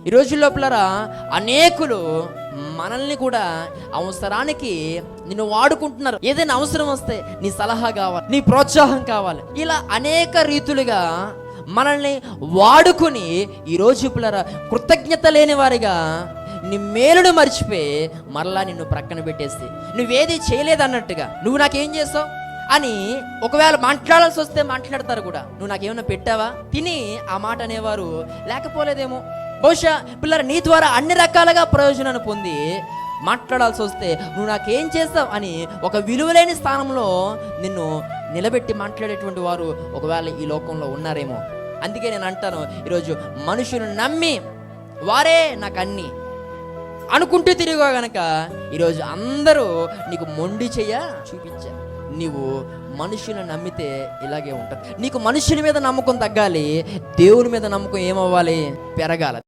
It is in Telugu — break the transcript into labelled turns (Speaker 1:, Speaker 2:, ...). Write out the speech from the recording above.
Speaker 1: ఈ రోజుల్లో పిల్లరా అనేకులు మనల్ని కూడా అవసరానికి నిన్ను వాడుకుంటున్నారు. ఏదైనా అవసరం వస్తే నీ సలహా కావాలి, నీ ప్రోత్సాహం కావాలి, ఇలా అనేక రీతులుగా మనల్ని వాడుకొని ఈరోజు పిల్లరా కృతజ్ఞత లేని వారిగా నీ మేలును మర్చిపోయి మరలా నిన్ను ప్రక్కన పెట్టేసి నువ్వేది చేయలేదన్నట్టుగా నువ్వు నాకేం చేస్తావు అని ఒకవేళ మాట్లాడాల్సి వస్తే మాట్లాడతారు కూడా. నువ్వు నాకేమైనా పెట్టావా తిని ఆ మాట అనేవారు లేకపోలేదేమో. బహుశా పిల్లలు నీ ద్వారా అన్ని రకాలుగా ప్రయోజనాన్ని పొంది మాట్లాడాల్సి వస్తే నువ్వు నాకేం చేస్తావు అని ఒక విలువలేని స్థానంలో నిన్ను నిలబెట్టి మాట్లాడేటువంటి వారు ఒకవేళ ఈ లోకంలో ఉన్నారేమో. అందుకే నేను అంటాను, ఈరోజు మనుషులను నమ్మి వారే నాకు అన్నీ అనుకుంటూ తిరిగా గనక ఈరోజు అందరూ నీకు మొండి చెయ్య చూపించారు. నీవు మనుషులను నమ్మితే ఇలాగే ఉంటుంది. నీకు మనుషుల మీద నమ్మకం తగ్గాలి, దేవుని మీద నమ్మకం ఏమవ్వాలి? పెరగాలి.